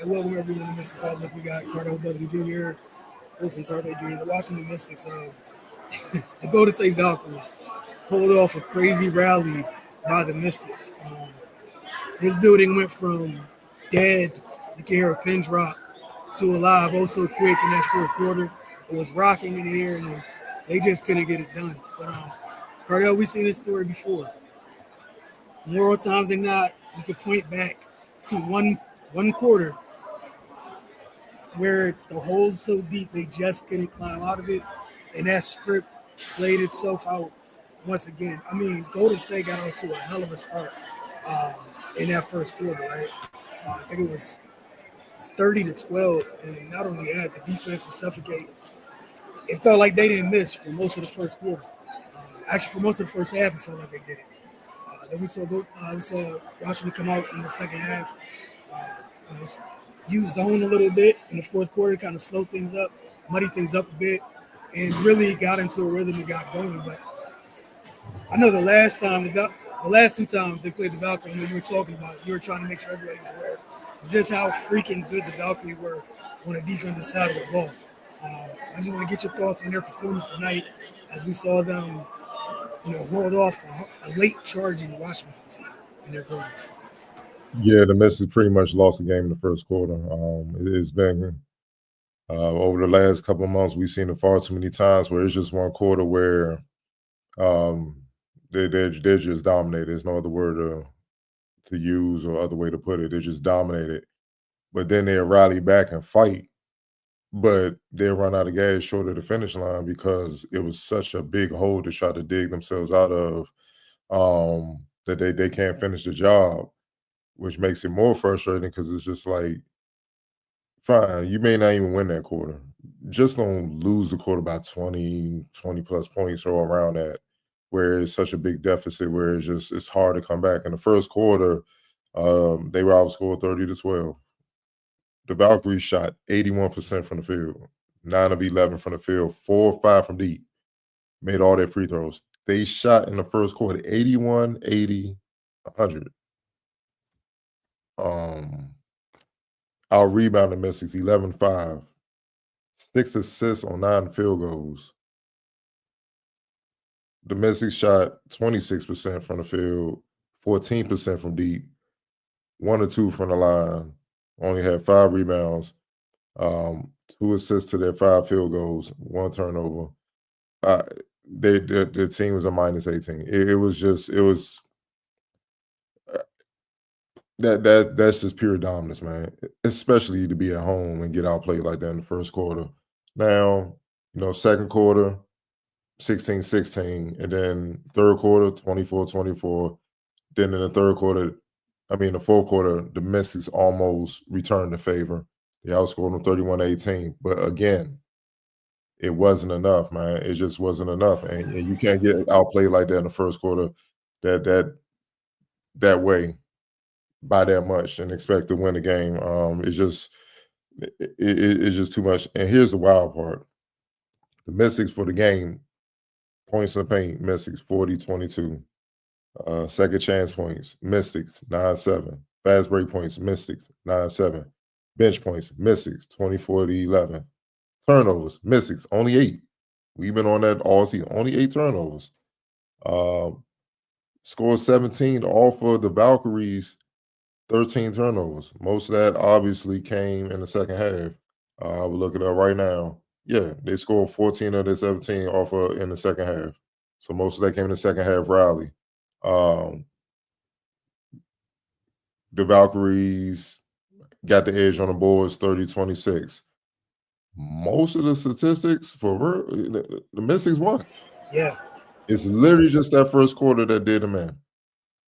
And welcome everyone to Mystics Outlook. We got Cardo W. Jr., Wilson Tardo Jr., the Washington Mystics. The Golden State Valkyries pulled off a crazy rally by the Mystics. This building went from dead, you can hear a pin drop, to alive also quick in that fourth quarter. It was rocking in the air, and they just couldn't get it done. But Cardell, we've seen this story before. More times than not, we could point back to one quarter where the hole's so deep they just couldn't climb out of it, and that script played itself out once again. I mean, Golden State got off to a hell of a start in that first quarter, right? I think it was 30-12, and not only that, the defense was suffocating. It felt like they didn't miss for most of the first quarter. Actually, for most of the first half, it felt like they did it. Then we saw Washington come out in the second half, use zone a little bit in the fourth quarter, kind of slow things up, muddy things up a bit, and really got into a rhythm and got going. But I know the last two times they played the Valkyrie, you were talking about, you were trying to make sure everybody was aware of just how freaking good the Valkyrie were on the defensive side of the ball. So I just want to get your thoughts on their performance tonight as we saw them, hold off a late charging Washington team in their building. Yeah, the Mystics pretty much lost the game in the first quarter. It's been over the last couple of months, we've seen it far too many times where it's just one quarter where they're just dominated. There's no other word to use or other way to put it. They're just dominated. But then they'll rally back and fight, but they'll run out of gas short of the finish line because it was such a big hole to try to dig themselves out of that they can't finish the job, which makes it more frustrating because it's just like, fine, you may not even win that quarter. Just don't lose the quarter by 20 plus points or around that, where it's such a big deficit where it's hard to come back. In the first quarter, they were outscored 30-12. The Valkyries shot 81% from the field, 9 of 11 from the field, 4 of 5 from deep, made all their free throws. They shot in the first quarter 81, 80, 100. Our rebounding Mystics 11-5, 6 assists on 9 field goals. The Mystics shot 26% from the field, 14% from deep, 1 or 2 from the line. Only had 5 rebounds, 2 assists to their 5 field goals, 1 turnover. Their team was a minus 18. That's just pure dominance, man. Especially to be at home and get outplayed like that in the first quarter. Now, second quarter, 16-16, and then third quarter, 24-24. Then in the fourth quarter, the Mystics almost returned the favor. They outscored them 31-18. But again, it wasn't enough, man. It just wasn't enough. And you can't get outplayed like that in the first quarter that way by that much and expect to win the game. It's just too much. And here's the wild part. The Mystics for the game, points in the paint, Mystics 40-22. Second chance points, Mystics 9-7. Fast break points, Mystics 9-7. Bench points, Mystics 24-11. Turnovers, Mystics only 8. We've been on that all season, only 8 turnovers. Score 17 off of the Valkyries, 13 turnovers. Most of that obviously came in the second half. We're looking up right now. Yeah, they scored 14 of their 17 in the second half. So most of that came in the second half rally. The Valkyries got the edge on the boards 30-26. Most of the statistics for the Mystics won. Yeah. It's literally just that first quarter that did them in.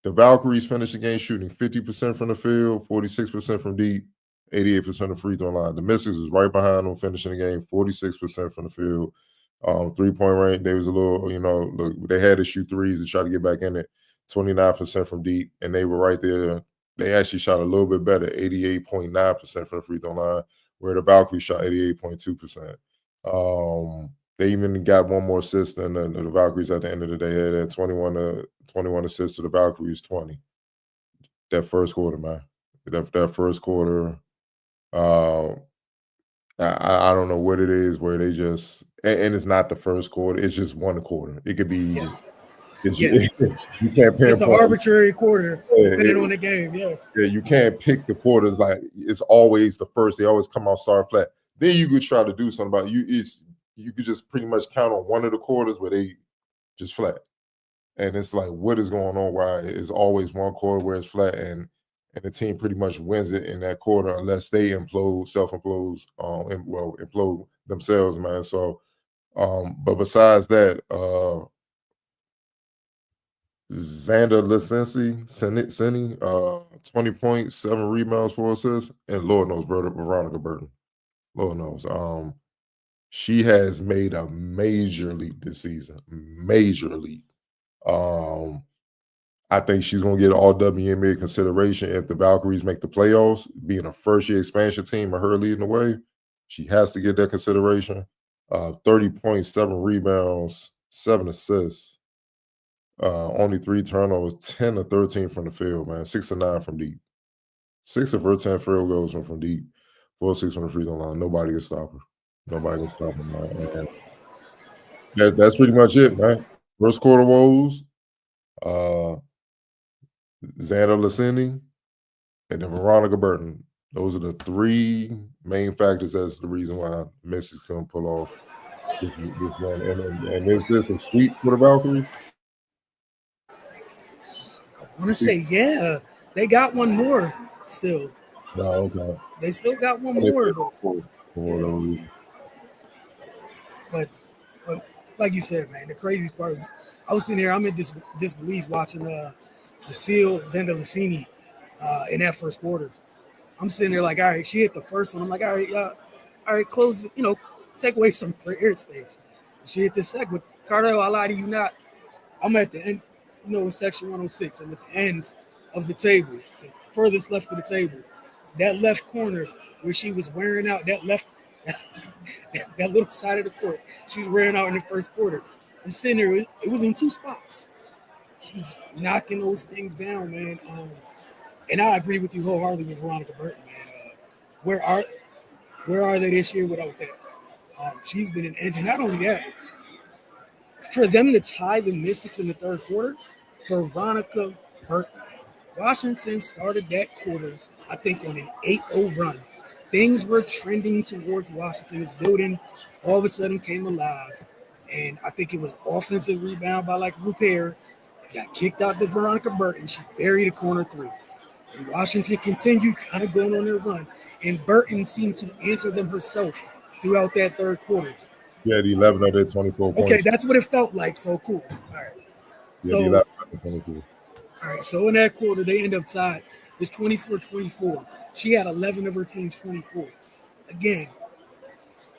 The Valkyries finished the game shooting 50% from the field, 46% from deep, 88% of free throw line. The Mystics was right behind them, finishing the game 46% from the field. 3-point range, they was a little, look, they had to shoot threes to try to get back in it. 29% from deep, and they were right there. They actually shot a little bit better, 88.9% from the free throw line, where the Valkyries shot 88.2%. They even got one more assist than the Valkyries at the end of the day. They had 21 assists to the Valkyries, 20. That first quarter, man. That first quarter, Uh, I don't know what it is where they just and it's not the first quarter. It's just one quarter. It could be. It's, Yeah. you can't It's an pinpoint. arbitrary quarter depending on It, the game. Yeah. yeah, you can't pick the quarters like it's always the first. They always come out start flat. Then you could try to do something about it. You could just pretty much count on one of the quarters where they just flat. And it's like, what is going on? Why it's always one quarter where it's flat, and the team pretty much wins it in that quarter unless they self-implodes, implode themselves, man. So, but besides that, Xander Lisensi, 20 points, 7 rebounds, 4 assists, and Lord knows Veronica Burton. Lord knows. She has made a major leap this season. Major leap. I think she's going to get all WNBA consideration if the Valkyries make the playoffs. Being a first-year expansion team and her leading the way, she has to get that consideration. 30 points, 7 rebounds, 7 assists, only 3 turnovers, 10 or 13 from the field, man. 6 or 9 from deep. 6 of her 10 field goals from deep. 4 or 6 from the free throw line. Nobody can stop her. Nobody can stop her, man. And that's pretty much it, man. First quarter woes. Xander Lisensi, and then Veronica Burton. Those are the 3 main factors. That's the reason why Memphis couldn't pull off this one. And is this a sweep for the Valkyries? I want to say, yeah. They got one more still. No, okay. They still got one more. But like you said, man, the craziest part is I was sitting here, I'm in disbelief watching Cecile Xander Lisensi in that first quarter. I'm sitting there like, all right, she hit the first one. I'm like, all right, close, take away some airspace. She hit the second one. Cardell, I lie to you not. I'm at the end, section 106. I'm at the end of the table, the furthest left of the table. That left corner where she was wearing out, that little side of the court, she was wearing out in the first quarter. I'm sitting there, it was in 2 spots. She was knocking those things down, man. And I agree with you wholeheartedly with Veronica Burton, man. Where are they this year without that? She's been an engine. Not only that, for them to tie the Mystics in the third quarter, Veronica Burton. Washington started that quarter, I think, on an 8-0 run. Things were trending towards Washington's building. All of a sudden came alive. And I think it was offensive rebound by Rupert. Got kicked out to Veronica Burton. She buried a corner 3. And Washington continued kind of going on their run. And Burton seemed to answer them herself throughout that third quarter. Yeah, the 11 of their 24 points. Okay, that's what it felt like. So cool. All right. Yeah, so, the 11 of 24. All right, so in that quarter, they end up tied. It's 24-24. She had 11 of her team's 24. Again,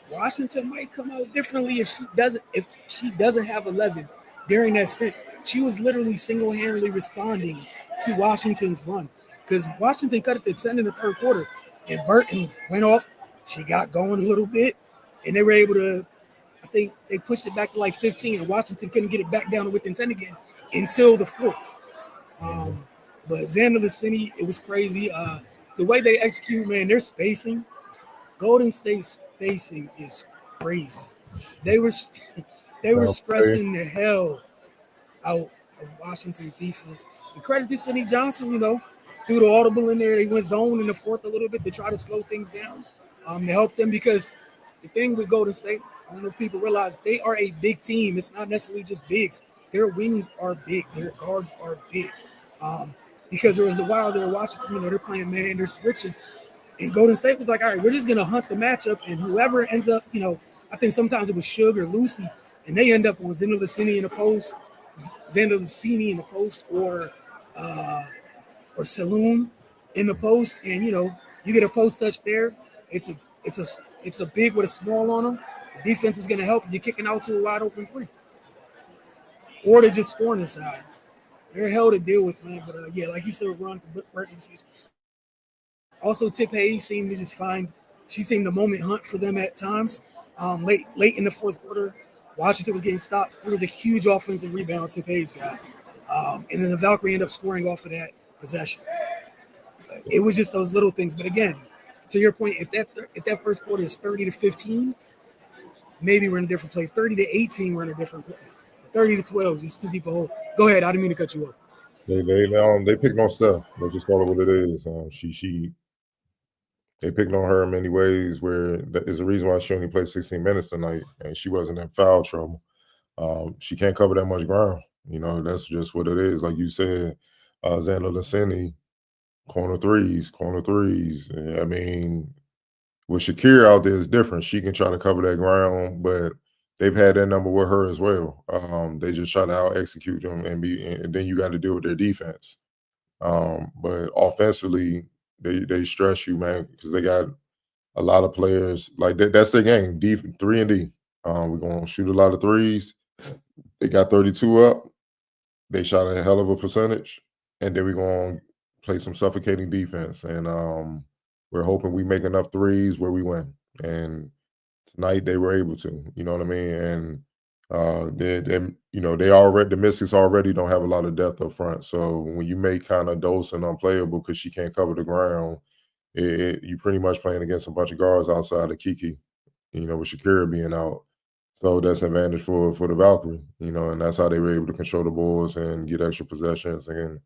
Washington might come out differently if she doesn't have 11 during that stint. She was literally single-handedly responding to Washington's run because Washington cut it to 10 in the third quarter, and Burton went off. She got going a little bit, and they were able to. I think they pushed it back to 15, and Washington couldn't get it back down to within 10 again until the fourth. But Xander Lisensi, it was crazy. The way they execute, man, their spacing, Golden State's spacing is crazy. They were stressing the hell out of Washington's defense. And credit to Cindy Johnson, threw the audible in there. They went zone in the fourth a little bit to try to slow things down to help them because the thing with Golden State, I don't know if people realize they are a big team. It's not necessarily just bigs. Their wings are big. Their guards are big. Because there was a while there Washington, they're playing man, they're switching. And Golden State was like, all right, we're just going to hunt the matchup. And whoever ends up, I think sometimes it was Suge or Lucy, and they end up on Xander Lisensi in the post, or Saloon in the post. And, you get a post touch there. It's a big with a small on them. The defense is going to help. You're kicking out to a wide open 3. Or they're just scoring inside. They're hell to deal with, man. But, yeah, like you said, Veronica Burton. Also, Tip Hayes seemed to just she seemed a moment hunt for them at times. Late in the fourth quarter, Washington was getting stops. There was a huge offensive rebound Tip Hayes got. And then the Valkyrie ended up scoring off of that possession. It was just those little things. But again, to your point, if that first quarter is 30 to 15, maybe we're in a different place. 30 to 18, we're in a different place. 30 to 12, just too deep a hole. Go ahead. I didn't mean to cut you off. They picked on Steph. Let's just call it what it is. They picked on her in many ways. Where that is the reason why she only played 16 minutes tonight, and she wasn't in foul trouble. She can't cover that much ground. That's just what it is. Like you said, Xander Lascini, corner threes. I mean, with Shakira out there is different. She can try to cover that ground, but they've had that number with her as well. They just try to out execute them and then you got to deal with their defense. But offensively, they stress you, man, because they got a lot of players like that. That's their game. 3 and D. We're gonna shoot a lot of threes. They got 32 up. They shot a hell of a percentage, and then we're gonna play some suffocating defense. And we're hoping we make enough threes where we win. And tonight they were able to. You know what I mean? And they already the Mystics already don't have a lot of depth up front. So when you make kind of Dawson unplayable because she can't cover the ground, you pretty much playing against a bunch of guards outside of Kiki. With Shakira being out. So that's an advantage for the Valkyrie, and that's how they were able to control the balls and get extra possessions and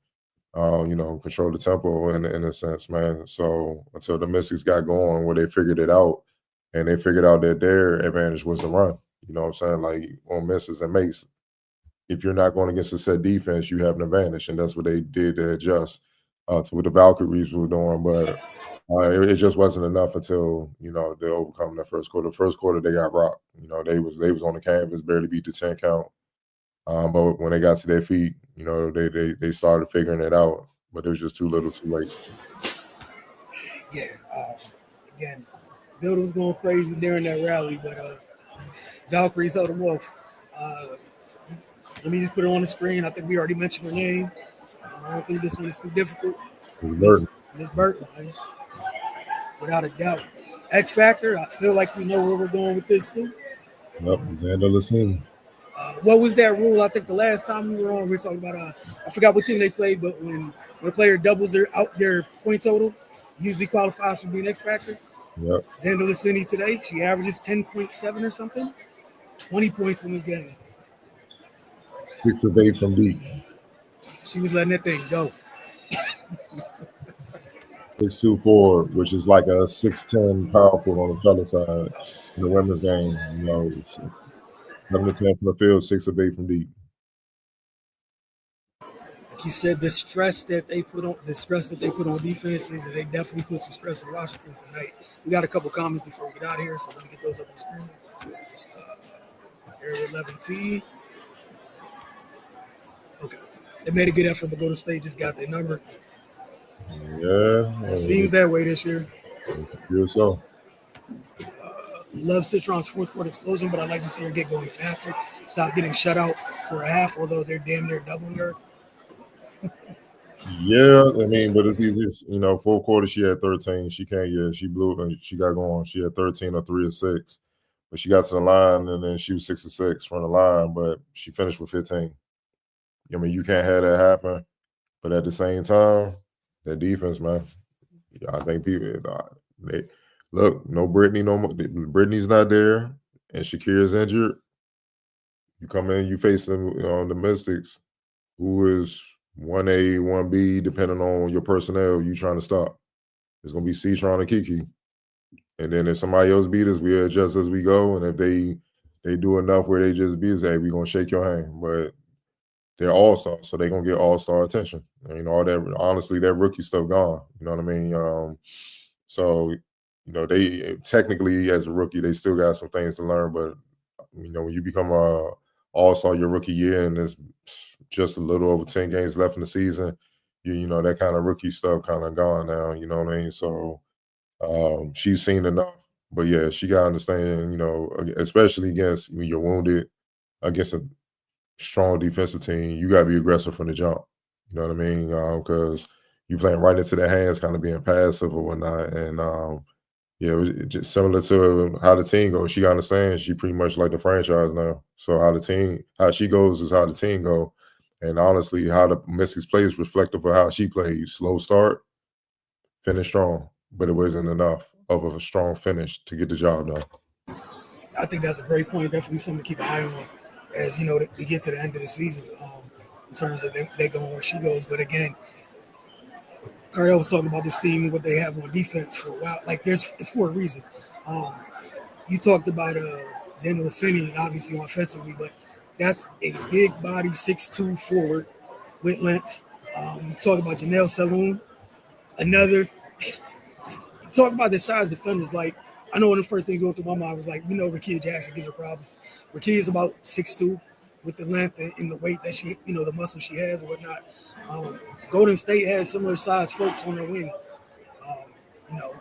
control the tempo in a sense, man. So until the Mystics got going where they figured it out and they figured out that their advantage was the run. You know what I'm saying? Like on misses and makes, if you're not going against a set defense, you have an advantage. And that's what they did to adjust to what the Valkyries were doing. But it just wasn't enough until, they overcome that first quarter. The first quarter they got rocked. They was on the canvas, barely beat the 10 count. But when they got to their feet, they started figuring it out. But it was just too little, too late. Yeah. Again, building was going crazy during that rally, but Valkyries held them off. Let me just put it on the screen. I think we already mentioned her name. I don't think this one is too difficult. Miss Burton, man. Without a doubt. X Factor, I feel like we know where we're going with this too. Yep, Xander Lascini. What was that rule? I think the last time we were on, we were talking about I forgot what team they played, but when a player doubles their point total, usually qualifies for being X Factor. Yep. Xander Lascini today, she averages 10.7 or something, 20 points in this game. 6 of 8 from deep. She was letting that thing go. 6'2" forward, which is like a 6'10" powerful on the fellow side in the women's game. 7 to 10 from the field, 6 of 8 from deep. Like you said, the stress that they put on defenses, they definitely put some stress on Washington tonight. We got a couple comments before we get out of here, so let me get those up on the screen. Area 11T. Okay. They made a good effort, but Golden State just got their number. Yeah. It seems that way this year. Feel so. Love Citron's fourth quarter explosion, but I'd like to see her get going faster. Stop getting shut out for a half, although they're damn near doubling her. Yeah, I mean, but it's easy. Full quarter she had 13. She can't. Yeah, she blew and she got going. She had 13 or 3 or 6, but she got to the line and then she was 6 or 6 from the line, but she finished with 15. I mean, you can't have that happen, but at the same time, that defense, man. I think people they look. No Brittany, no more. Brittany's not there, and Shakira's injured. You come in, you face them on the Mystics, who is 1A, 1B, depending on your personnel, you trying to stop. It's going to be Citron and Kiki. And then if somebody else beat us, we adjust as we go. And if they do enough where they just beat us, hey, we're going to shake your hand. But they're all-stars, so they're going to get all-star attention. And, all that, honestly, that rookie stuff gone. You know what I mean? So, they technically, as a rookie, they still got some things to learn. But, when you become a all-star your rookie year and there's just a little over 10 games left in the season, that kind of rookie stuff kind of gone now, you know what I mean? So she's seen enough. But yeah, she got to understand, especially against when you're wounded, against a strong defensive team, you got to be aggressive from the jump. You know what I mean? Because you're playing right into their hands, kind of being passive or whatnot. And yeah, it was just similar to how the team goes. She understands she pretty much like the franchise now. So how she goes is how the team go. And honestly, how the Mystics play is reflective of how she plays. Slow start, finish strong. but it wasn't enough of a strong finish to get the job done. I think that's a great point. Definitely something to keep an eye on as we get to the end of the season in terms of they going where she goes. But again, Cardell was talking about this team and what they have on defense for a while. Like it's for a reason. Um, you talked about Zena Licini and obviously offensively, but that's a big body 6'2" forward with length. Talk about Janelle Saloon, another. Talk about the size defenders. Like I know one of the first things going through my mind was like, Rakia Jackson gives her problems. Rakia is about 6'2" with the length and the weight that she, the muscle she has and whatnot. Golden State has similar size folks on their wing. Um, you know,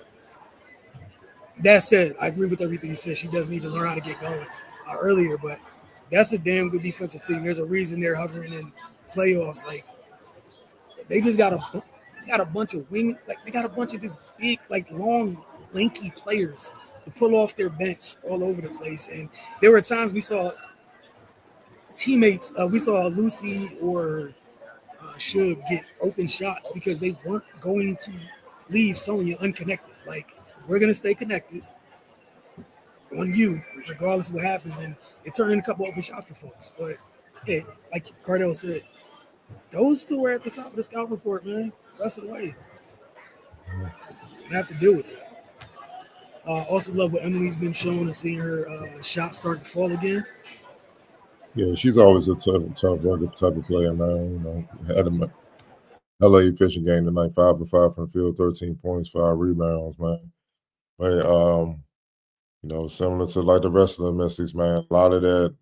that said, I agree with everything you said. She does need to learn how to get going earlier, but that's a damn good defensive team. There's a reason they're hovering in playoffs. Like they just got a bunch of they got a bunch of just big, like long, lanky players to pull off their bench all over the place. And there were times we saw teammates, we saw Lucy or should get open shots because they weren't going to leave Sonya unconnected. Like we're gonna stay connected on you, regardless of what happens. And it turned in a couple open shots for folks. But hey, like Cardell said, those two are at the top of the scout report, man. Rest of the way. You have to deal with it. Also love what Emily's been showing and seeing her shot start to fall again. Yeah, she's always a tough rugged type of player, man. Had a LA efficient game tonight, 5 for 5 from the field, 13 points, 5 rebounds, man. But similar to like the rest of the Mystics, man, a lot of that,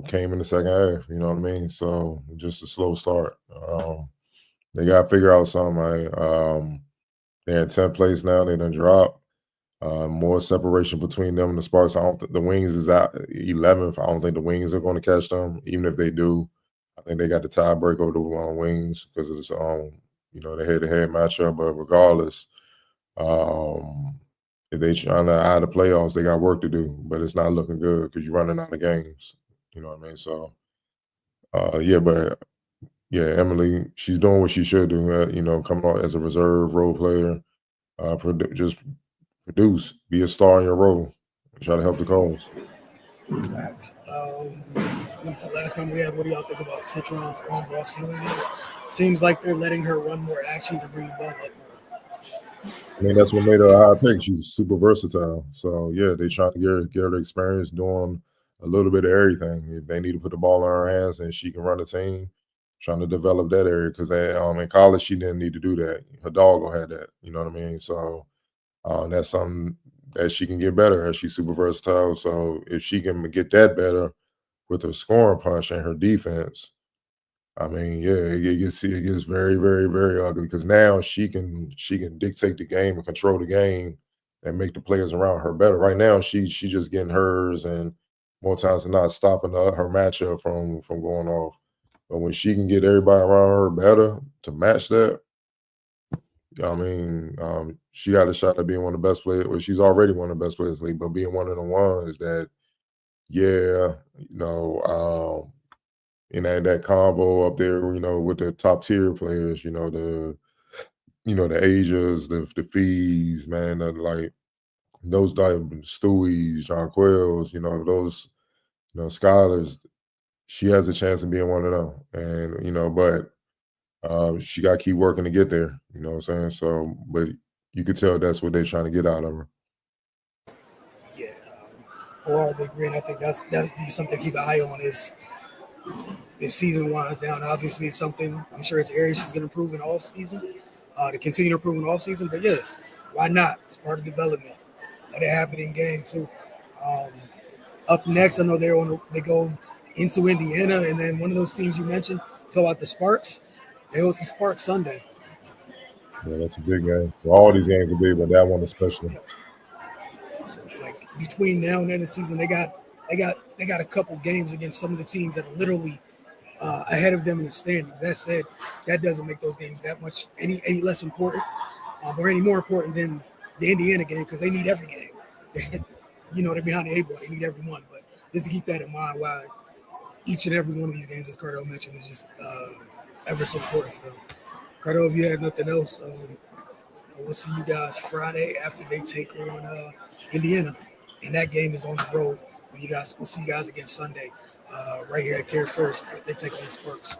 came in the second half. You know what I mean? So just a slow start. They got to figure out something. They're in 10th place now. They done dropped. More separation between them and the Sparks. I don't think the Wings is at 11th. I don't think the Wings are going to catch them. Even if they do, I think they got the tiebreak over the Wings because it's the head-to-head matchup. But regardless, if they trying to out of the playoffs, they got work to do. But it's not looking good because you're running out of games. You know what I mean? So, Emily, she's doing what she should do. Coming out as a reserve role player, just produce, be a star in your role, try to help the cause. Facts. This is the last time we had. What do y'all think about Citron's on-ball ceiling is? Seems like they're letting her run more actions and bring the ball up more. I mean, that's what made her a high pick. She's super versatile. So yeah, they trying to get her the experience doing a little bit of everything. If they need to put the ball in her hands and she can run a team, trying to develop that area because in college she didn't need to do that. Her dog had that. You know what I mean? So that's something that she can get better at. She's super versatile. So if she can get that better with her scoring punch and her defense, I mean, yeah, it gets very, very, very ugly because now she can dictate the game and control the game and make the players around her better. Right now, she's just getting hers and more times than not stopping her matchup from going off. But when she can get everybody around her better to match that, I mean, she got a shot at being one of the best players. Well, she's already one of the best players in the league, but being one of the ones that, yeah, in that combo up there, with the top tier players, the Asias, the Fees, man, like those Stewies, Jonquils, those, scholars, she has a chance of being one of them. And, but she got to keep working to get there, you know what I'm saying? So, but you could tell that's what they're trying to get out of her. Yeah, wholeheartedly agree. And I think that'd be something to keep an eye on is this season winds down. Obviously, it's something I'm sure it's areas she's going to improve in off season, to continue to improve in off season. But yeah, why not? It's part of development. Let it happen in game too. Up next, I know they go into Indiana, and then one of those teams you mentioned, talk about the Sparks. They host the Sparks Sunday. Yeah, that's a big game. So all these games are big, but that one especially. So, like between now and the end of the season, they got a couple games against some of the teams that are literally ahead of them in the standings. That said, that doesn't make those games that much any less important or any more important than the Indiana game because they need every game. They're behind the eight ball. They need every one. But just to keep that in mind, why each and every one of these games, as Cardell mentioned, is just ever so important for them. Cardell, if you had nothing else, But we'll see you guys Friday after they take on Indiana, and that game is on the road. We'll see you guys again Sunday, right here at Care First. They take on the Spurs.